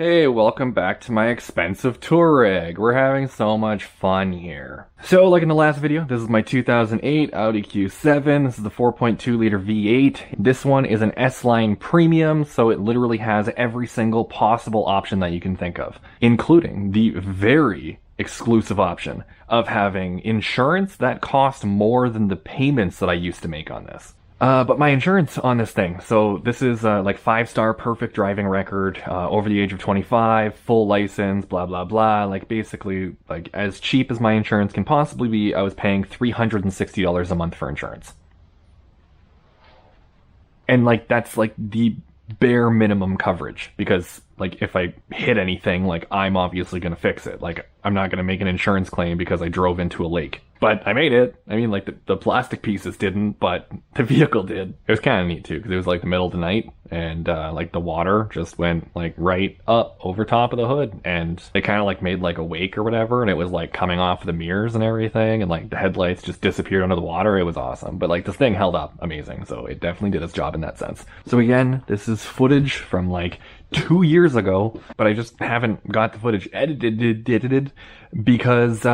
Hey, welcome back to my expensive tour rig. We're having so much fun here. So, like in the last video, this is my 2008 Audi Q7. This is the 4.2 liter V8. This one is an S-Line Premium, so it literally has every single possible option that you can think of, including the very exclusive option of having insurance that cost more than the payments that I used to make on this. But my insurance on this thing, so this is like 5-star perfect driving record, over the age of 25, full license, blah blah blah, like basically like as cheap as my insurance can possibly be. I was paying $360 a month for insurance. And like that's like the bare minimum coverage, because like if I hit anything, like I'm obviously going to fix it. Like I'm not going to make an insurance claim because I drove into a lake. But I made it. I mean, like, the plastic pieces didn't, but the vehicle did. It was kind of neat, too, because it was, like, the middle of the night, and, like, the water just went, like, right up over top of the hood, and it kind of, like, made, like, a wake or whatever, and it was, like, coming off the mirrors and everything, and, like, the headlights just disappeared under the water. It was awesome. But, like, this thing held up amazing, so it definitely did its job in that sense. So, again, this is footage from, like, 2 years ago, but I just haven't got the footage edited because,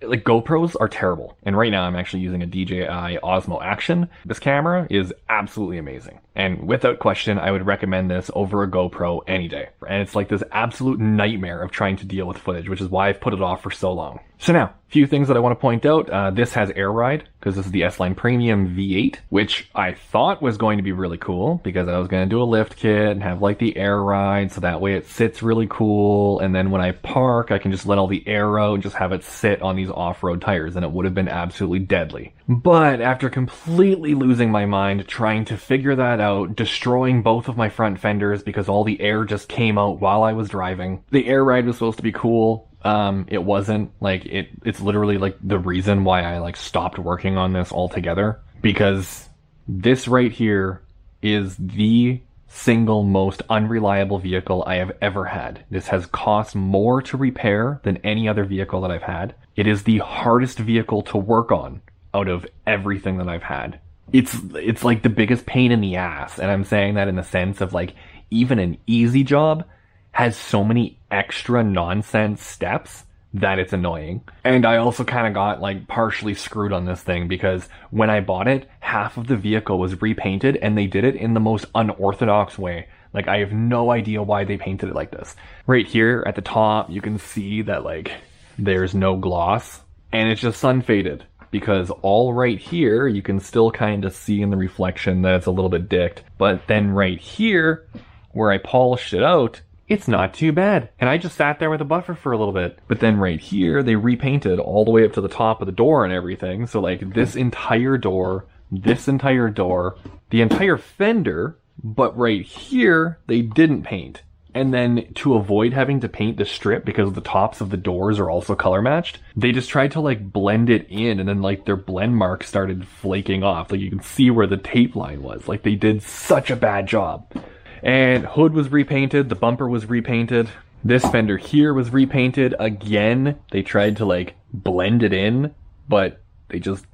like GoPros are terrible. And right now I'm actually using a DJI Osmo Action. This camera is absolutely amazing. And without question, I would recommend this over a GoPro any day. And it's like this absolute nightmare of trying to deal with footage, which is why I've put it off for so long. So now, a few things that I want to point out. This has air ride, because this is the S-Line Premium V8, which I thought was going to be really cool, because I was going to do a lift kit and have like the air ride, so that way it sits really cool, and then when I park, I can just let all the air out and just have it sit on these off-road tires, and it would have been absolutely deadly. But after completely losing my mind trying to figure that out, destroying both of my front fenders because all the air just came out while I was driving, the air ride was supposed to be cool. It wasn't. Like, it's literally like the reason why I like stopped working on this altogether, because this right here is the single most unreliable vehicle I have ever had. This has cost more to repair than any other vehicle that I've had. It is the hardest vehicle to work on out of everything that I've had. It's like the biggest pain in the ass, and I'm saying that in the sense of like even an easy job has so many extra nonsense steps that it's annoying. And I also kind of got like partially screwed on this thing, because when I bought it, half of the vehicle was repainted, and they did it in the most unorthodox way. Like, I have no idea why they painted it like this. Right here at the top, you can see that like there's no gloss, and it's just sun faded, because all right here you can still kind of see in the reflection that it's a little bit dicked, but then right here where I polished it out, it's not too bad. And I just sat there with a buffer for a little bit. But then right here, they repainted all the way up to the top of the door and everything. So like this entire door, the entire fender, but right here, they didn't paint. And then to avoid having to paint the strip, because the tops of the doors are also color matched, they just tried to like blend it in, and then like their blend mark started flaking off. Like you can see where the tape line was. Like they did such a bad job. And hood was repainted, the bumper was repainted, this fender here was repainted again. They tried to like blend it in, but they just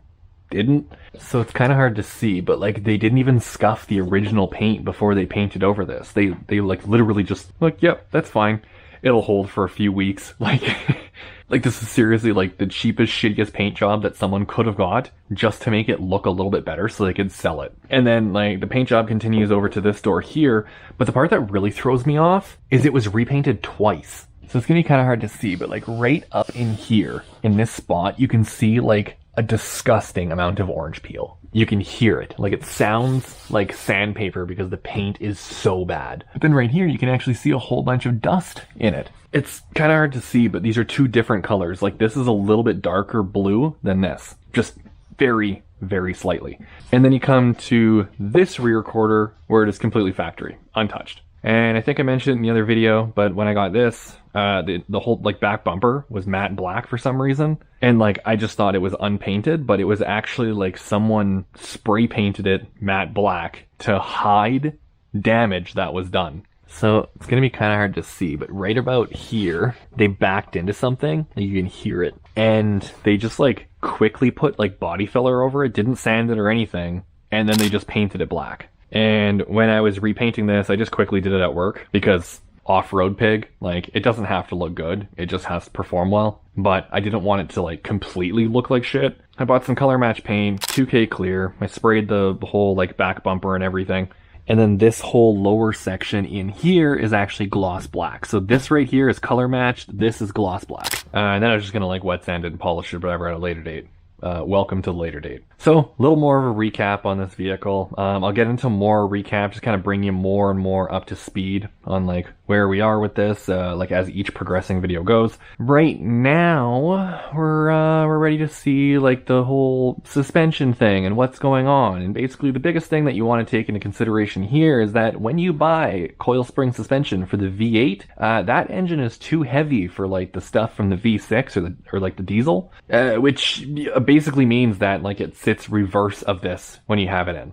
didn't. So it's kind of hard to see, but like they didn't even scuff the original paint before they painted over this. They like literally just like, yep, that's fine. It'll hold for a few weeks. Like this is seriously like the cheapest, shittiest paint job that someone could have got just to make it look a little bit better so they could sell it. And then like the paint job continues over to this door here, but the part that really throws me off is it was repainted twice. So it's gonna be kind of hard to see, but like right up in here, in this spot, you can see like a disgusting amount of orange peel. You can hear it. Like it sounds like sandpaper because the paint is so bad. But then right here, you can actually see a whole bunch of dust in it. It's kind of hard to see, but these are two different colors. Like this is a little bit darker blue than this. Just very, very slightly. And then you come to this rear quarter where it is completely factory, untouched. And I think I mentioned it in the other video, but when I got this, the whole like back bumper was matte black for some reason. And like, I just thought it was unpainted, but it was actually like someone spray painted it matte black to hide damage that was done. So it's going to be kind of hard to see, but right about here, they backed into something. You can hear it. And they just like quickly put like body filler over it, didn't sand it or anything. And then they just painted it black. And when I was repainting this, I just quickly did it at work because off-road pig. Like, it doesn't have to look good. It just has to perform well. But I didn't want it to like completely look like shit. I bought some color match paint, 2K clear. I sprayed the whole like back bumper and everything. And then this whole lower section in here is actually gloss black. So this right here is color matched. This is gloss black. And then I was just gonna like wet sand it and polish it, whatever, at a later date. Welcome to the later date. So a little more of a recap on this vehicle. I'll get into more recap, just kind of bring you more and more up to speed on like where we are with this, like as each progressing video goes. Right now, we're ready to see like the whole suspension thing and what's going on. And basically the biggest thing that you want to take into consideration here is that when you buy coil spring suspension for the V8, that engine is too heavy for like the stuff from the V6 or like the diesel, which basically means that like it sits reverse of this when you have it in.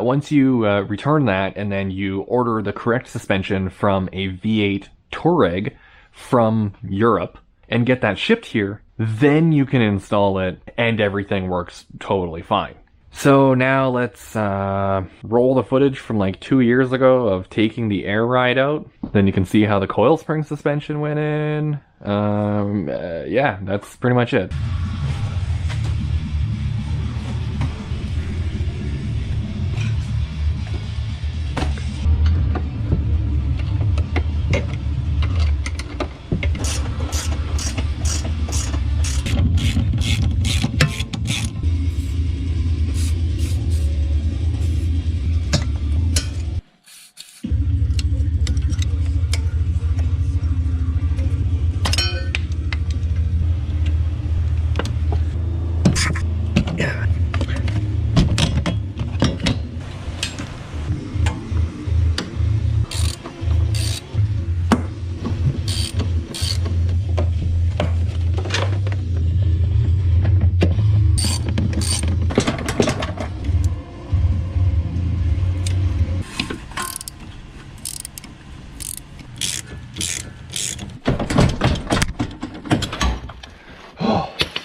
Once you return that and then you order the correct suspension from a V8 Touareg from Europe and get that shipped here, then you can install it and everything works totally fine. So now let's roll the footage from like 2 years ago of taking the air ride out. Then you can see how the coil spring suspension went in. Yeah, that's pretty much it.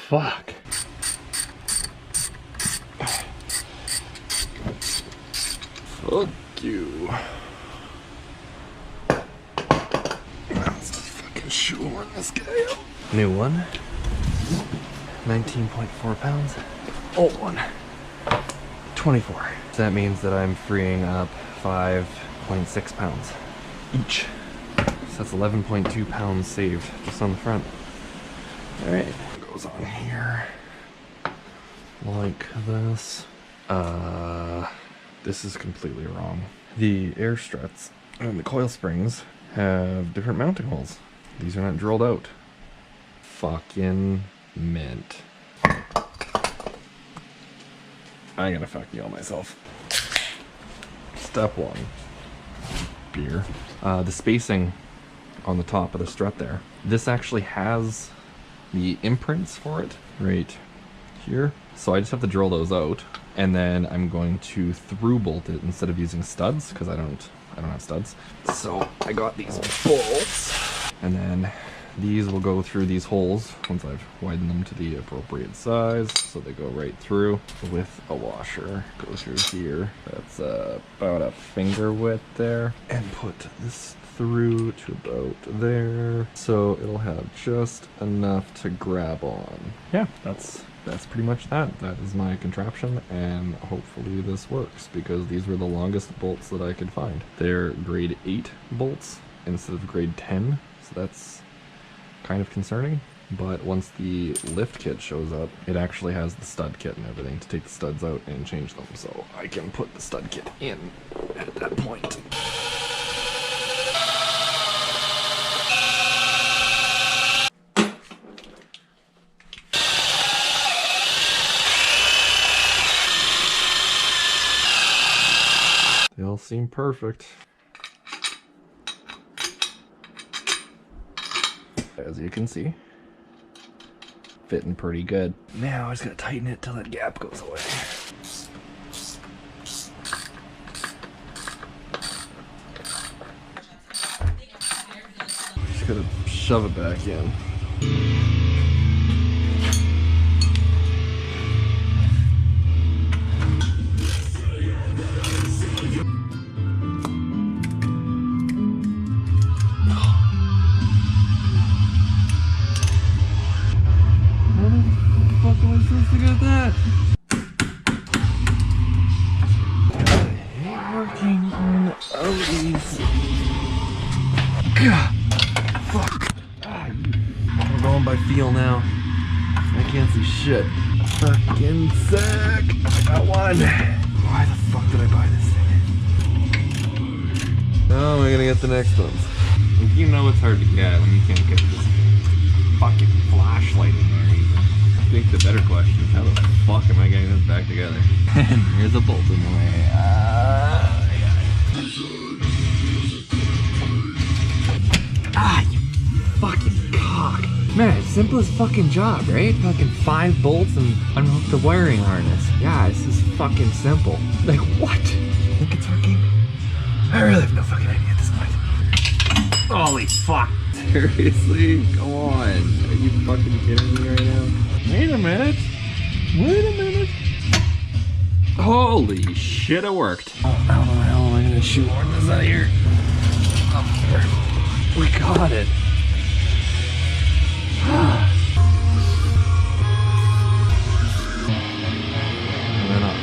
Fuck. Fuck you. Let's fucking shoehorn this guy out. New one. 19.4 pounds. Old one. 24. So that means that I'm freeing up 5.6 pounds each. So that's 11.2 pounds saved just on the front. Alright. Goes on here like this. This is completely wrong. The air struts and the coil springs have different mounting holes. These are not drilled out. Fucking mint. I'm gonna fuck you all myself. Step one. Beer. The spacing on the top of the strut there. This actually has the imprints for it right here. So I just have to drill those out, and then I'm going to through bolt it instead of using studs because I don't have studs. So I got these bolts, and then these will go through these holes once I've widened them to the appropriate size, so they go right through with a washer. Go through here. That's about a finger width there, and put this through to about there, so it'll have just enough to grab on. Yeah, that's pretty much that. That is my contraption, and hopefully this works because these were the longest bolts that I could find. They're grade 8 bolts instead of grade 10, so that's kind of concerning. But once the lift kit shows up, it actually has the stud kit and everything to take the studs out and change them, so I can put the stud kit in at that point. They all seem perfect. As you can see, fitting pretty good. Now I just gotta tighten it till that gap goes away. Just gotta shove it back in. Fuck. We're going by feel now. I can't see shit. Fucking sick. I got one. Why the fuck did I buy this thing? How am I gonna get the next ones? You know it's hard to get when you can't get this fucking flashlight in there even. I think the better question is how the fuck am I getting this back together? And here's a bolt in the way. You fucking cock. Man, simplest fucking job, right? Fucking 5 bolts and unhook the wiring harness. Yeah, this is fucking simple. Like, what? Think it's working? I really have no fucking idea at this point. Holy fuck! Seriously? Come on. Are you fucking kidding me right now? Wait a minute. Wait a minute. Holy shit, it worked. Oh, how the hell am I gonna shoehorn this out of here? Up here. We got it. Went off.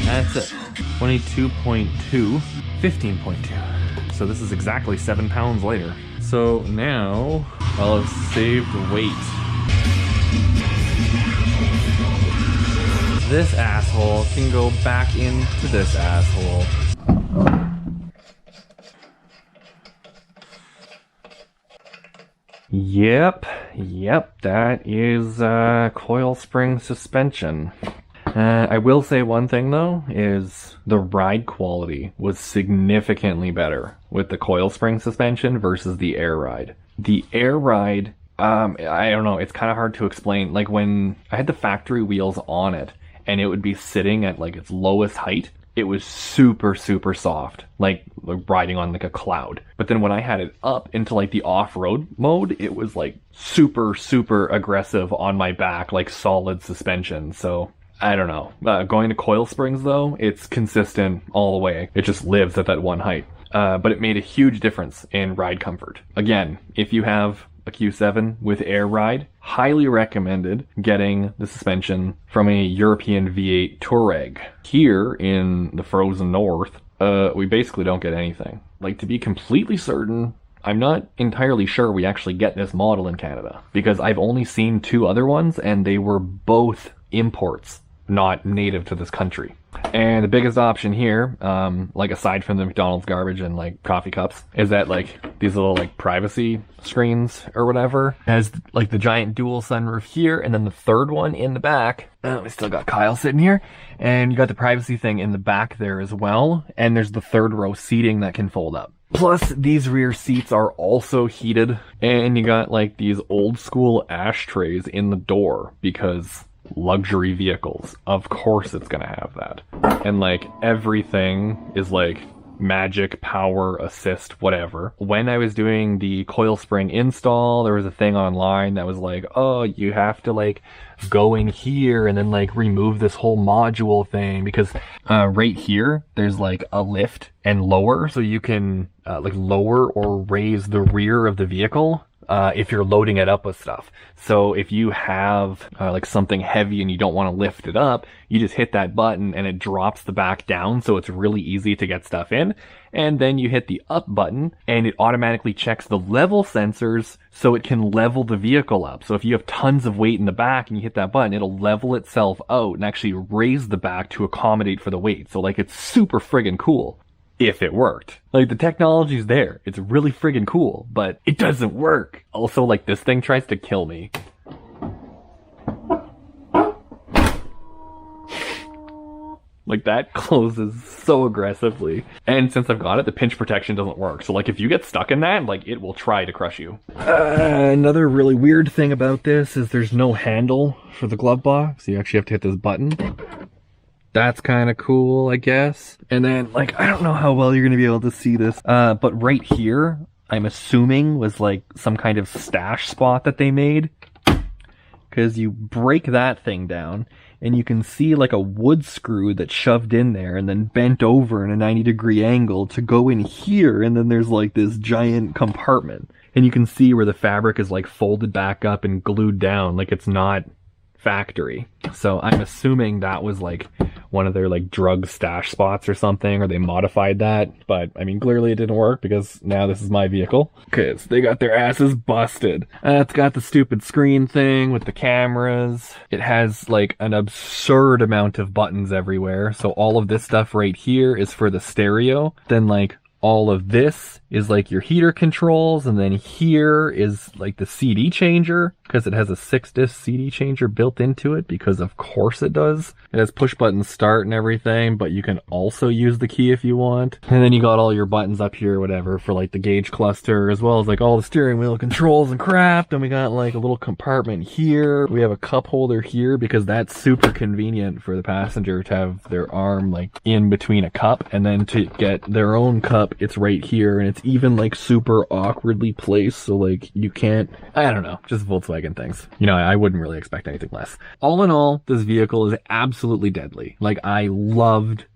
That's it. 22.2, 15.2. So this is exactly 7 pounds later. So now I'll have saved weight. This asshole can go back into this asshole. Yep, that is coil spring suspension. I will say one thing though, is the ride quality was significantly better with the coil spring suspension versus the air ride. The air ride, I don't know, it's kind of hard to explain. Like when I had the factory wheels on it and it would be sitting at like its lowest height, it was super, super soft, like riding on like a cloud. But then when I had it up into like the off-road mode, it was like super, super aggressive on my back, like solid suspension. So I don't know. Going to coil springs though, it's consistent all the way. It just lives at that one height. But it made a huge difference in ride comfort. Again, if you have a Q7 with air ride, highly recommended getting the suspension from a European V8 Touareg. Here in the frozen north, we basically don't get anything. Like, to be completely certain, I'm not entirely sure we actually get this model in Canada, because I've only seen 2 other ones and they were both imports, not native to this country. And the biggest option here, like aside from the McDonald's garbage and like coffee cups, is that like these little like privacy screens or whatever. It has like the giant dual sunroof here, and then the third one in the back. We still got Kyle sitting here, and you got the privacy thing in the back there as well. And there's the third row seating that can fold up. Plus, these rear seats are also heated, and you got like these old school ashtrays in the door because luxury vehicles, of course it's gonna have that. And like everything is like magic, power, assist, whatever. When I was doing the coil spring install, there was a thing online that was like, oh, you have to like go in here and then like remove this whole module thing, because right here there's like a lift and lower, so you can like lower or raise the rear of the vehicle if you're loading it up with stuff. So if you have like something heavy and you don't want to lift it up, you just hit that button and it drops the back down, so it's really easy to get stuff in. And then you hit the up button and it automatically checks the level sensors so it can level the vehicle up. So if you have tons of weight in the back and you hit that button, it'll level itself out and actually raise the back to accommodate for the weight. So like it's super friggin' cool. If it worked. Like, the technology's there. It's really friggin' cool, but it doesn't work. Also, like, this thing tries to kill me. Like, that closes so aggressively. And since I've got it, the pinch protection doesn't work. So, like, if you get stuck in that, like, it will try to crush you. Another really weird thing about this is there's no handle for the glove box. You actually have to hit this button. That's kind of cool, I guess. And then, like, I don't know how well you're going to be able to see this, but right here, I'm assuming was, like, some kind of stash spot that they made. Because you break that thing down, and you can see, like, a wood screw that's shoved in there and then bent over in a 90-degree angle to go in here, and then there's, like, this giant compartment. And you can see where the fabric is, like, folded back up and glued down, like it's not factory. So I'm assuming that was like one of their like drug stash spots or something, or they modified that. But I mean, clearly it didn't work because now this is my vehicle. Because they got their asses busted. It's got the stupid screen thing with the cameras. It has like an absurd amount of buttons everywhere. So all of this stuff right here is for the stereo. Then like all of this is like your heater controls, and then here is like the CD changer, because it has a 6-disc CD changer built into it, because of course it does. It has push button start and everything, but you can also use the key if you want. And then you got all your buttons up here, whatever, for like the gauge cluster, as well as like all the steering wheel controls and crap. Then we got like a little compartment here. We have a cup holder here, because that's super convenient for the passenger to have their arm like in between a cup, and then to get their own cup, it's right here, and it's even like super awkwardly placed, so like you can't, I don't know, just Volkswagen things. You know, I wouldn't really expect anything less. All in all, this vehicle is absolutely deadly. Like, I loved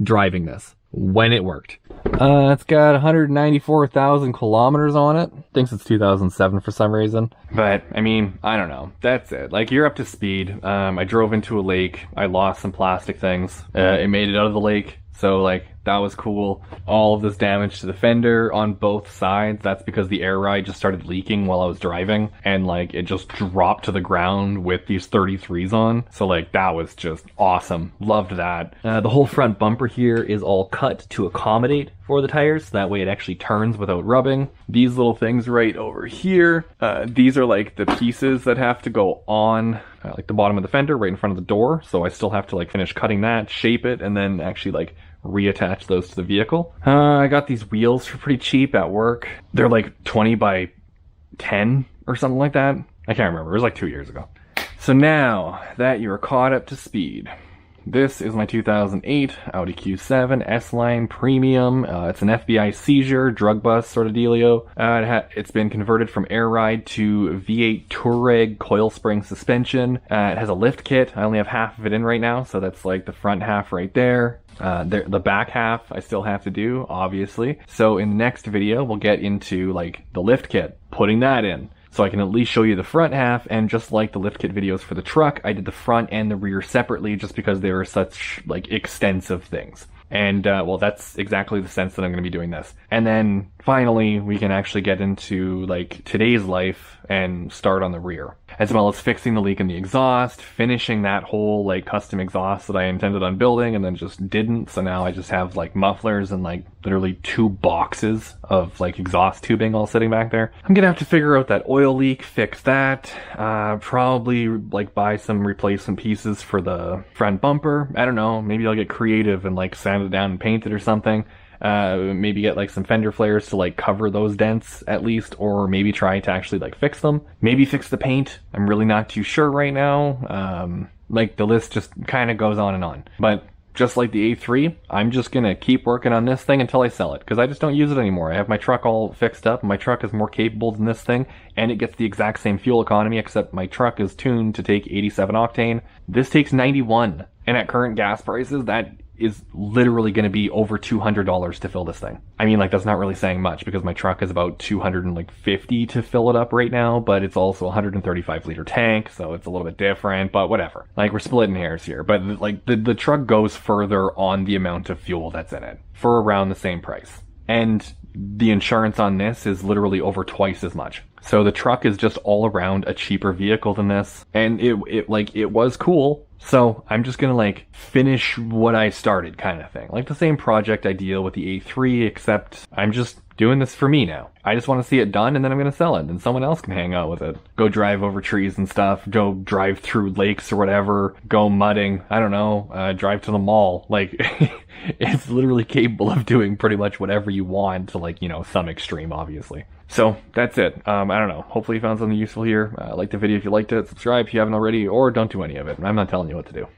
driving this when it worked. It's got 194,000 kilometers on it. Thinks it's 2007 for some reason. But, I mean, I don't know. That's it. Like, you're up to speed. I drove into a lake. I lost some plastic things. It made it out of the lake. So, like, that was cool. All of this damage to the fender on both sides, that's because the air ride just started leaking while I was driving, and like it just dropped to the ground with these 33s on. So like that was just awesome. Loved that. The whole front bumper here is all cut to accommodate for the tires. That way it actually turns without rubbing. These little things right over here, these are like the pieces that have to go on like the bottom of the fender right in front of the door. So I still have to like finish cutting that, shape it, and then actually like reattach those to the vehicle. I got these wheels for pretty cheap at work. They're like 20 by 10 or something like that. I can't remember. It was like 2 years ago. So now that you're caught up to speed, this is my 2008 Audi Q7 S-Line Premium. It's an FBI seizure, drug bust sort of dealio. It's been converted from air ride to V8 Touareg coil spring suspension. It has a lift kit. I only have half of it in right now, so that's like the front half right there. The back half I still have to do, obviously. So in the next video, we'll get into like the lift kit, putting that in. So I can at least show you the front half, and just like the lift kit videos for the truck, I did the front and the rear separately just because they were such like extensive things. And well, that's exactly the sense that I'm going to be doing this. And then finally, we can actually get into like today's life and start on the rear, as well as fixing the leak in the exhaust, finishing that whole like custom exhaust that I intended on building and then just didn't. So now I just have like mufflers and like literally 2 boxes of like exhaust tubing all sitting back there. I'm gonna have to figure out that oil leak, fix that, probably like buy some replacement pieces for the front bumper. I don't know, maybe I'll get creative and like sand it down and paint it or something. Maybe get like some fender flares to like cover those dents at least, or maybe try to actually like fix them. Maybe fix the paint. I'm really not too sure right now. Like the list just kind of goes on and on. But just like the A3, I'm just gonna keep working on this thing until I sell it, because I just don't use it anymore. I have my truck all fixed up, and my truck is more capable than this thing, and it gets the exact same fuel economy, except my truck is tuned to take 87 octane. This takes 91, and at current gas prices, that is literally going to be over $200 to fill this thing. I mean, like, that's not really saying much because my truck is about $250 to fill it up right now, but it's also a 135 liter tank, so it's a little bit different, but whatever. Like, we're splitting hairs here, but like the truck goes further on the amount of fuel that's in it for around the same price. And the insurance on this is literally over twice as much. So the truck is just all around a cheaper vehicle than this, and it was cool. So I'm just gonna like finish what I started kind of thing. Like the same project idea with the A3, except I'm just doing this for me now. I just want to see it done, and then I'm gonna sell it, and someone else can hang out with it. Go drive over trees and stuff, go drive through lakes or whatever, go mudding, I don't know, drive to the mall. Like, it's literally capable of doing pretty much whatever you want to, like, you know, some extreme, obviously. So that's it. I don't know. Hopefully you found something useful here. Like the video if you liked it, subscribe if you haven't already, or don't do any of it. I'm not telling you what to do.